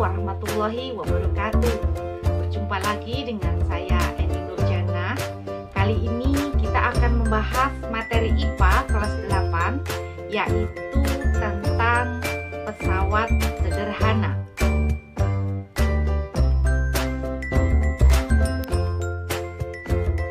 warahmatullahi wabarakatuh. Berjumpa lagi dengan saya Eni Nurjana. Kali ini kita akan membahas materi IPA kelas 8, yaitu tentang pesawat sederhana.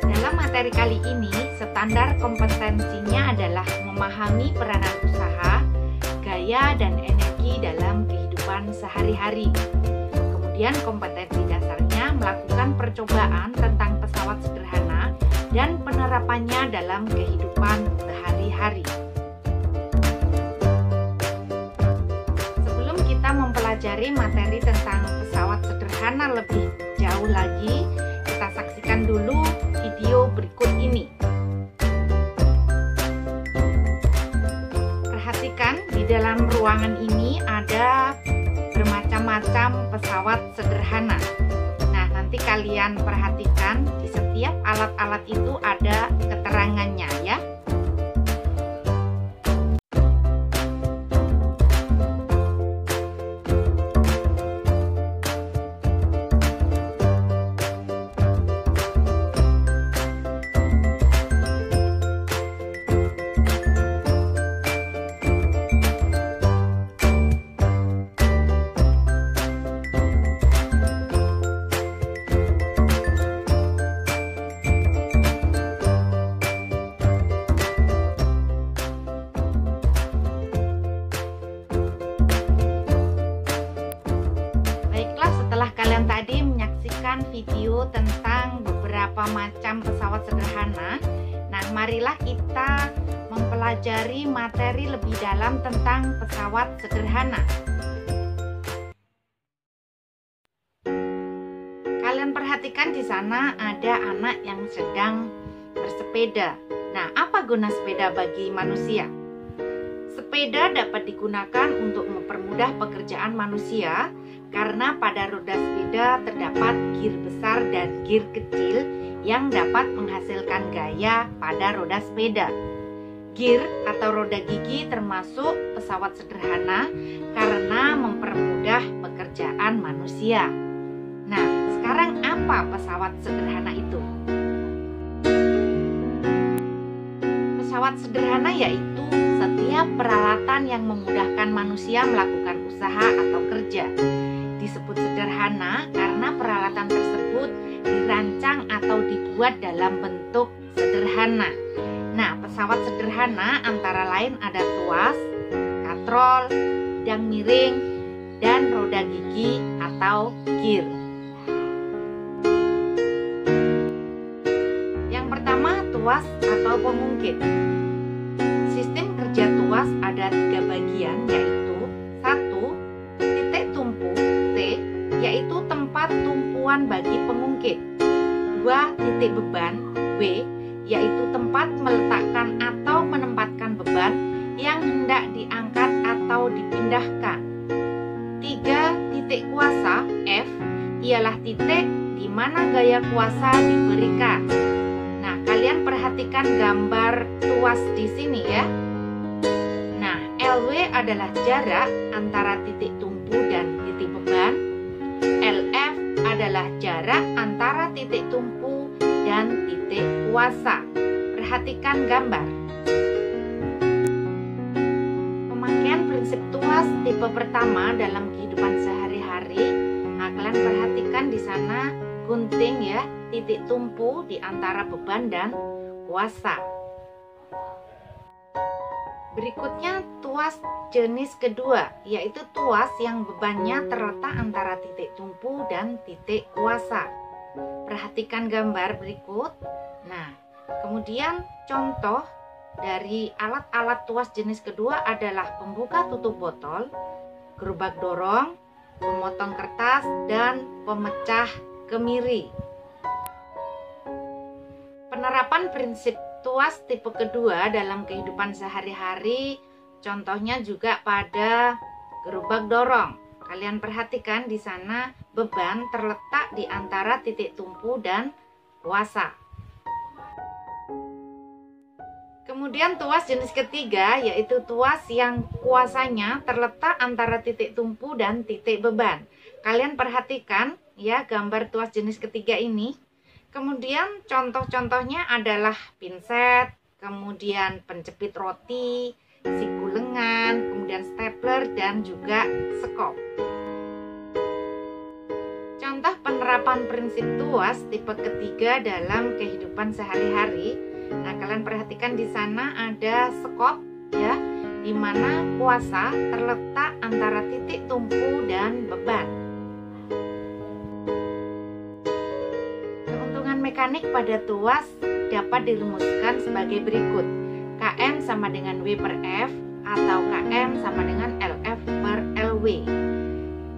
Dalam materi kali ini, standar kompetensinya adalah memahami peranan usaha, gaya dan energi dalam kehidupan sehari-hari. Kemudian kompetensi dasarnya melakukan percobaan tentang pesawat sederhana dan penerapannya dalam kehidupan sehari-hari. Sebelum kita mempelajari materi tentang pesawat sederhana lebih jauh lagi, kita saksikan dulu video berikut ini. Perhatikan, di dalam ruangan ini ada bermacam-macam pesawat sederhana. Nah, nanti kalian perhatikan di setiap alat-alat itu ada keterangannya ya. Tadi menyaksikan video tentang beberapa macam pesawat sederhana. Nah, marilah kita mempelajari materi lebih dalam tentang pesawat sederhana. Kalian perhatikan di sana ada anak yang sedang bersepeda. Nah, apa guna sepeda bagi manusia? Sepeda dapat digunakan untuk mempermudah pekerjaan manusia karena pada roda sepeda terdapat gir besar dan gir kecil yang dapat menghasilkan gaya pada roda sepeda. Gir atau roda gigi termasuk pesawat sederhana karena mempermudah pekerjaan manusia. Nah, sekarang apa pesawat sederhana itu? Pesawat sederhana yaitu setiap peralatan yang memudahkan manusia melakukan usaha atau kerja. Disebut sederhana karena peralatan tersebut dirancang atau dibuat dalam bentuk sederhana. Nah, pesawat sederhana antara lain ada tuas, katrol, bidang miring, dan roda gigi atau gir. Yang pertama, tuas atau pemungkit. Sistem kerja tuas ada 3 bagian, yaitu 1. Titik tumpu T, yaitu tempat tumpuan bagi pengungkit. 2. Titik beban W, yaitu tempat meletakkan atau menempatkan beban yang hendak diangkat atau dipindahkan. 3. Titik kuasa F, ialah titik di mana gaya kuasa diberikan. Nah, kalian perhatikan gambar tuas di sini ya. Nah, LW adalah jarak antara titik tumpu dan titik beban. LF adalah jarak antara titik tumpu dan titik kuasa. Perhatikan gambar. Pemakaian prinsip tuas tipe pertama dalam kehidupan sehari-hari. Nah, kalian perhatikan di sana gunting ya, titik tumpu di antara beban dan kuasa. Berikutnya tuas jenis kedua, yaitu tuas yang bebannya terletak antara titik tumpu dan titik kuasa. Perhatikan gambar berikut. Nah, kemudian contoh dari alat-alat tuas jenis kedua adalah pembuka tutup botol, gerobak dorong, pemotong kertas, dan pemecah kemiri. Penerapan prinsip tuas tipe kedua dalam kehidupan sehari-hari, contohnya juga pada gerobak dorong. Kalian perhatikan di sana beban terletak di antara titik tumpu dan kuasa. Kemudian tuas jenis ketiga yaitu tuas yang kuasanya terletak antara titik tumpu dan titik beban. Kalian perhatikan ya gambar tuas jenis ketiga ini. Kemudian contoh-contohnya adalah pinset, kemudian penjepit roti, siku lengan, kemudian stapler dan juga sekop. Contoh penerapan prinsip tuas tipe ketiga dalam kehidupan sehari-hari. Nah, kalian perhatikan di sana ada sekop ya, di mana kuasa terletak antara titik tumpu dan beban. Keuntungan mekanik pada tuas dapat dirumuskan sebagai berikut. Km sama dengan W per F atau Km sama dengan LF per LW.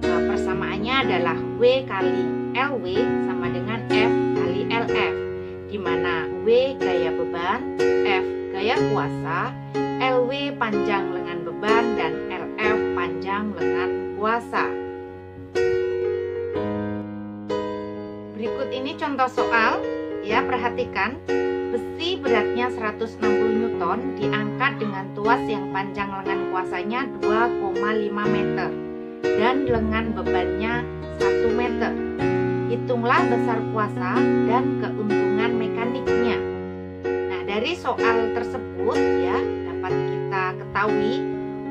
Persamaannya adalah W kali LW sama dengan F kali LF, di mana W gaya beban, F gaya kuasa, LW panjang lengan beban, dan LF panjang lengan kuasa. Berikut ini contoh soal, ya perhatikan. Besi beratnya 160 Newton diangkat dengan tuas yang panjang lengan kuasanya 2,5 meter dan lengan bebannya 1 meter. Hitunglah besar kuasa dan keuntungan mekaniknya. Nah, dari soal tersebut ya dapat kita ketahui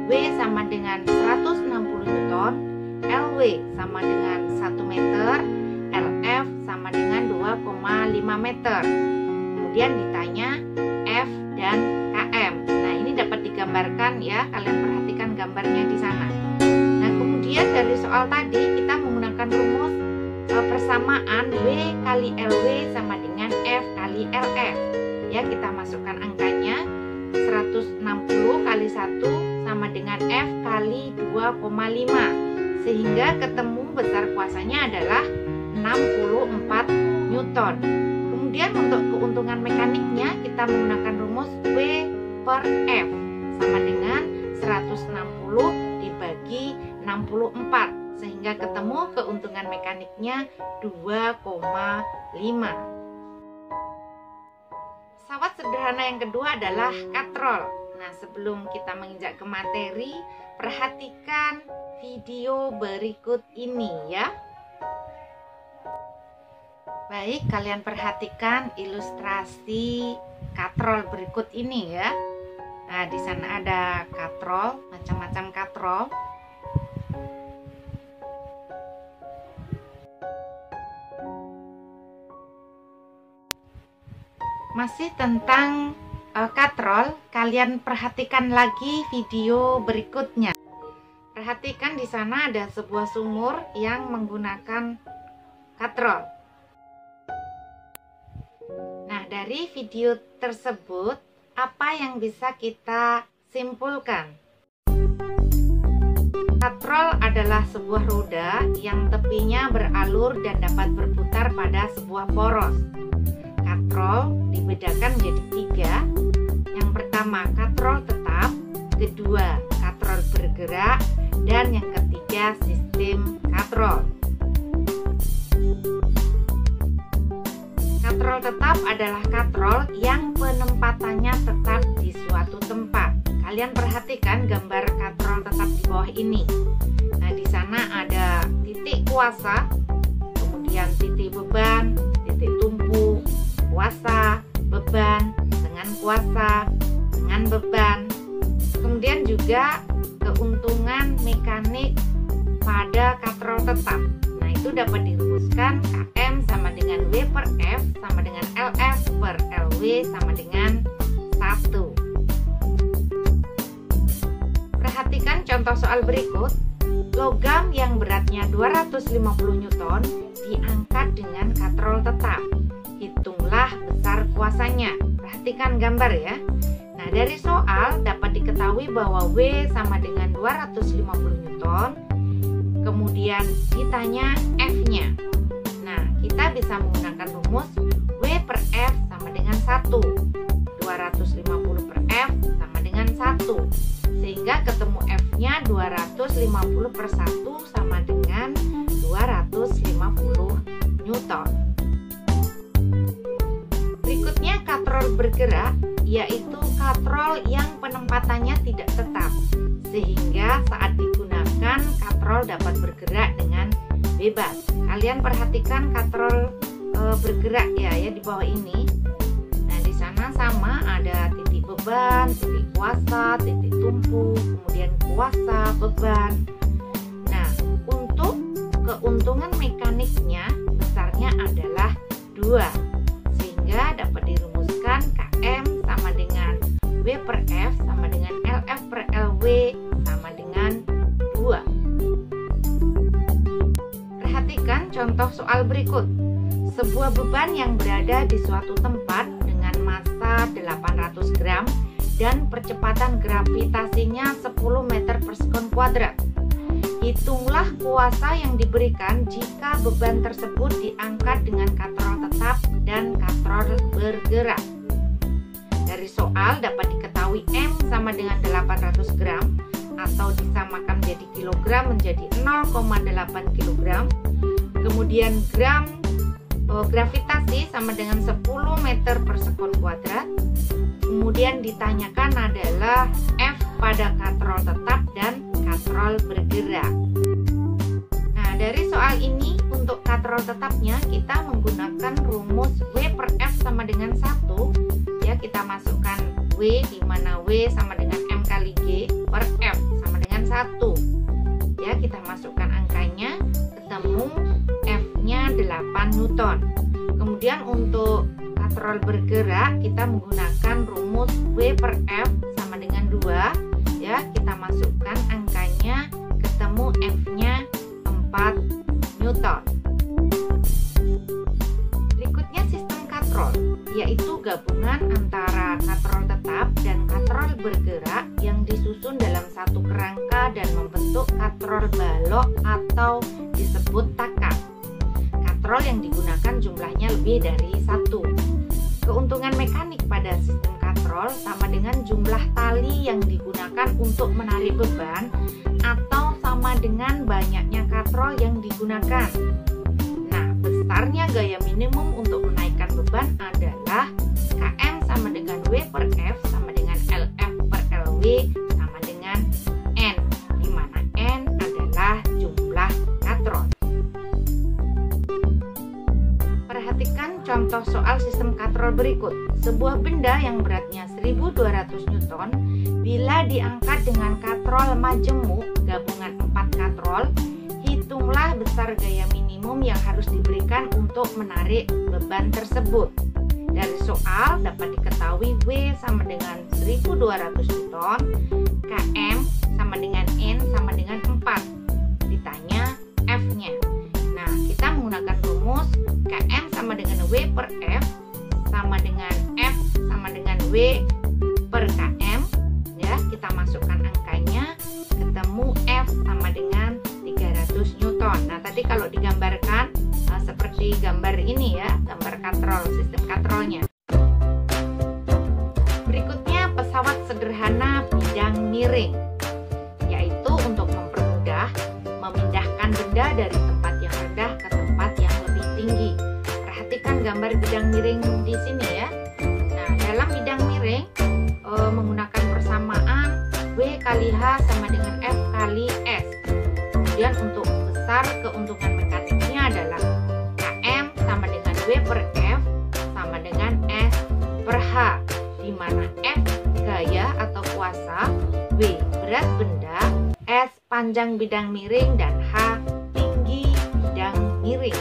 W sama dengan 160 Newton, LW sama dengan 1 meter, LF sama dengan 2,5 meter. Kemudian ditanya F dan KM. Nah, ini dapat digambarkan ya, kalian perhatikan gambarnya di sana. Nah, kemudian dari soal tadi kita menggunakan rumus persamaan W kali LW sama dengan F kali LF. Ya, kita masukkan angkanya 160 kali 1 sama dengan F kali 2,5 sehingga ketemu besar kuasanya adalah 64 Newton. Kemudian untuk keuntungan mekaniknya kita menggunakan rumus W per F sama dengan 160 dibagi 64 sehingga ketemu keuntungan mekaniknya 2,5. Pesawat sederhana yang kedua adalah katrol. Nah, sebelum kita menginjak ke materi, perhatikan video berikut ini ya. Baik, kalian perhatikan ilustrasi katrol berikut ini ya. Nah, di sana ada katrol, macam-macam katrol. Masih tentang katrol, kalian perhatikan lagi video berikutnya. Perhatikan di sana ada sebuah sumur yang menggunakan katrol. Nah, dari video tersebut, apa yang bisa kita simpulkan? Katrol adalah sebuah roda yang tepinya beralur dan dapat berputar pada sebuah poros. Katrol dibedakan menjadi 3. Yang pertama, katrol tetap, kedua, katrol bergerak, dan yang ketiga, sistem katrol. Katrol tetap adalah katrol yang penempatannya tetap di suatu tempat. Kalian perhatikan gambar katrol tetap di bawah ini. Nah, di sana ada titik kuasa, kemudian titik beban, titik tumpu, kuasa, beban, dengan kuasa, dengan beban. Kemudian juga keuntungan mekanik pada katrol tetap. Nah, itu dapat dirumuskan Km sama dengan W per F sama dengan LF per LW sama dengan 1. Perhatikan contoh soal berikut. Logam yang beratnya 250 Newton diangkat dengan katrol tetap. Hitunglah besar kuasanya. Perhatikan gambar ya. Nah, dari soal dapat diketahui bahwa W sama dengan 250 Newton. Kemudian ditanya F-nya. Nah, kita bisa menggunakan rumus W per F sama dengan 1. 250 per F sama dengan 1. Sehingga ketemu F-nya 250 per 1 sama dengan 250 Newton. Berikutnya katrol bergerak yaitu katrol yang penempatannya tidak tetap, sehingga saat digunakan katrol dapat bergerak dengan bebas. Kalian perhatikan katrol bergerak ya di bawah ini. Nah, di sana sama ada titik beban, titik kuasa, titik tumpu, kemudian kuasa, beban. Nah, untuk keuntungan mekaniknya besarnya adalah 2, sehingga dapat dirumuskan Km sama dengan W per F sama dengan LF per LW sama dengan 2. Perhatikan contoh soal berikut. Sebuah beban yang berada di suatu tempat dengan massa 800 gram dan percepatan gravitasinya 10 meter per sekon kuadrat. Hitunglah kuasa yang diberikan jika beban tersebut diangkat dengan katrol tetap dan katrol bergerak. Dari soal dapat diketahui M sama dengan 800 gram atau disamakan menjadi kilogram menjadi 0,8 kilogram. Kemudian gravitasi sama dengan 10 meter per sekon kuadrat. Kemudian ditanyakan adalah F pada katrol tetap dan katrol bergerak. Nah, dari soal ini untuk katrol tetapnya kita menggunakan rumus W per F sama dengan 1. Ya, kita masukkan W di mana W sama dengan M kali G per F sama dengan 1. Ya, kita masukkan angkanya, ketemu F-nya 8 Newton. Kemudian untuk katrol bergerak kita menggunakan rumus W per F sama dengan 2. Ya, kita masukkan angkanya, ketemu F-nya 4 Newton. Berikutnya sistem katrol, yaitu gabungan antara katrol tetap dan katrol bergerak yang disusun dalam satu kerangka dan membentuk katrol balok atau disebut takar. Katrol yang digunakan jumlahnya lebih dari 1. Keuntungan mekanik pada sistem katrol sama dengan jumlah tali yang digunakan untuk menarik beban atau sama dengan banyaknya katrol yang digunakan. Nah, besarnya gaya minimum untuk menaikkan beban adalah Km sama dengan W per F sama dengan LF per LW sama dengan N, di mana N adalah jumlah katrol. Perhatikan contoh soal sistem katrol berikut. Sebuah benda yang beratnya 1200 Newton bila diangkat dengan katrol majemuk gabungan 4 katrol, hitunglah besar gaya minimum yang harus diberikan untuk menarik beban tersebut. Dari soal dapat diketahui W sama dengan 1200 Newton, Km sama dengan N sama dengan 4. Ditanya F-nya. Nah, kita menggunakan rumus Km sama dengan W per F sama dengan F sama dengan W per Km. Ya, kita masukkan angkanya, ketemu F sama dengan 300 Newton. Nah, tadi kalau digambarkan seperti gambar ini ya, gambar katrol, sistem katrolnya. Berikutnya pesawat sederhana bidang miring, yaitu untuk mempermudah memindahkan benda dari tempat yang rendah ke tempat yang lebih tinggi. Perhatikan gambar bidang miring di sini ya. Nah, dalam bidang miring menggunakan persamaan W kali H sama dengan F kali S. Kemudian untuk besar keuntungan mekaniknya adalah Km sama dengan W per F sama dengan S per H, di mana F gaya atau kuasa, W berat benda, S panjang bidang miring, dan H tinggi bidang miring.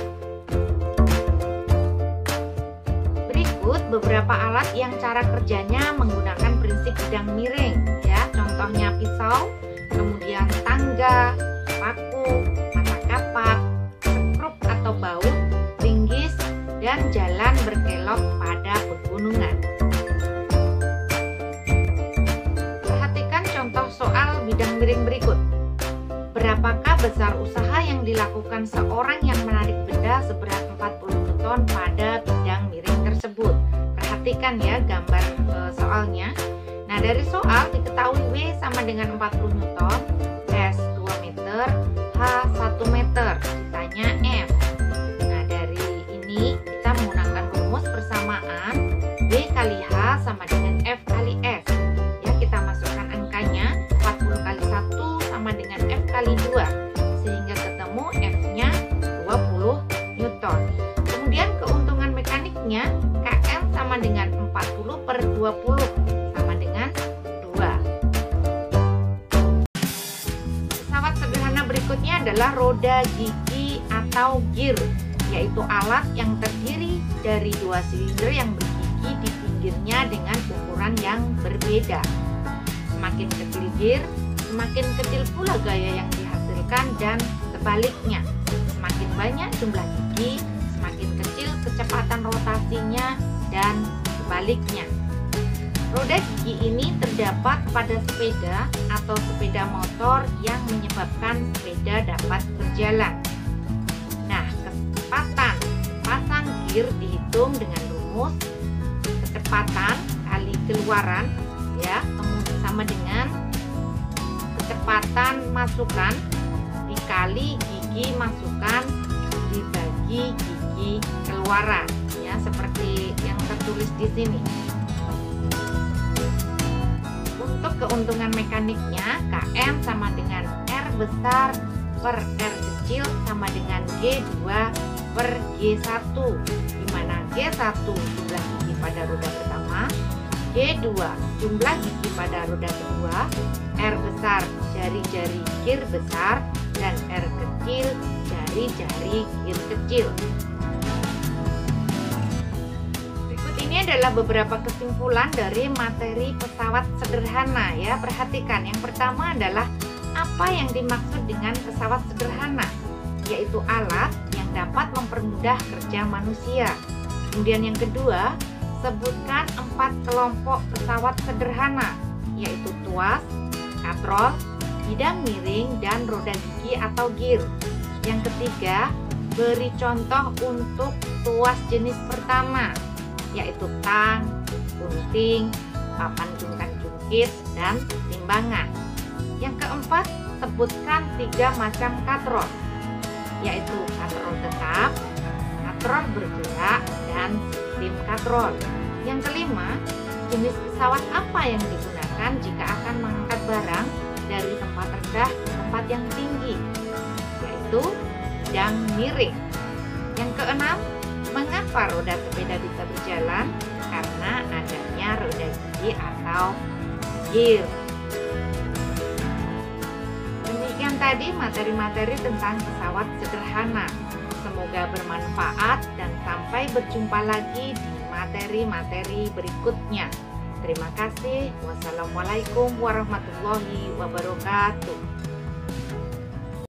Berikut beberapa alat yang cara kerjanya menggunakan prinsip bidang miring ya. Contohnya pisau, kemudian tangga, paku, mata kapak, sekrup atau baut, linggis, dan jalan berkelok pada pegunungan. Perhatikan contoh soal bidang miring berikut. Berapakah besar usaha yang dilakukan seorang yang menarik benda seberat 40 Newton pada bidang miring tersebut? Perhatikan ya gambar soalnya. Nah, dari soal diketahui W sama dengan 40 Newton, S 2 meter, H 1 meter. Ditanya F. Nah, dari ini kita menggunakan rumus persamaan W kali H sama dengan F 2 sehingga ketemu F-nya 20 Newton. Kemudian keuntungan mekaniknya, Km sama dengan 40 per 20 sama dengan 2. Pesawat sederhana berikutnya adalah roda gigi atau gear, yaitu alat yang terdiri dari 2 silinder yang bergigi di pinggirnya dengan ukuran yang berbeda. Semakin kecil gear, semakin kecil pula gaya yang dihasilkan, dan sebaliknya. Semakin banyak jumlah gigi, semakin kecil kecepatan rotasinya, dan sebaliknya. Roda gigi ini terdapat pada sepeda atau sepeda motor yang menyebabkan sepeda dapat berjalan. Nah, kecepatan pasang gear dihitung dengan rumus kecepatan kali keluaran, ya, kemudian sama dengan kecepatan masukan dikali gigi masukan dibagi gigi keluaran, ya, seperti yang tertulis di sini. Untuk keuntungan mekaniknya, Km sama dengan R besar per R kecil sama dengan G2 per G1, di mana G1 jumlah gigi pada roda pertama, G2 jumlah gigi pada roda kedua, R besar jari-jari gear besar, dan R kecil jari-jari gear kecil. Berikut ini adalah beberapa kesimpulan dari materi pesawat sederhana, ya. Perhatikan, yang pertama adalah apa yang dimaksud dengan pesawat sederhana, yaitu alat yang dapat mempermudah kerja manusia. Kemudian yang kedua, sebutkan 4 kelompok pesawat sederhana, yaitu tuas, katrol, bidang miring, dan roda gigi atau gear. Yang ketiga, beri contoh untuk tuas jenis pertama, yaitu tang, gunting, papan jungkat-jungkit, dan timbangan. Yang keempat, sebutkan 3 macam katrol, yaitu katrol tetap, katrol bergerak, dan sistem katrol. Yang kelima, jenis pesawat apa yang digunakan jika akan mengangkat barang dari tempat rendah ke tempat yang tinggi, yaitu bidang miring. Yang keenam, mengapa roda sepeda bisa berjalan? Karena adanya roda gigi atau gear. Demikian tadi materi-materi tentang pesawat sederhana. Semoga bermanfaat dan sampai berjumpa lagi di materi-materi berikutnya. Terima kasih. Wassalamualaikum warahmatullahi wabarakatuh.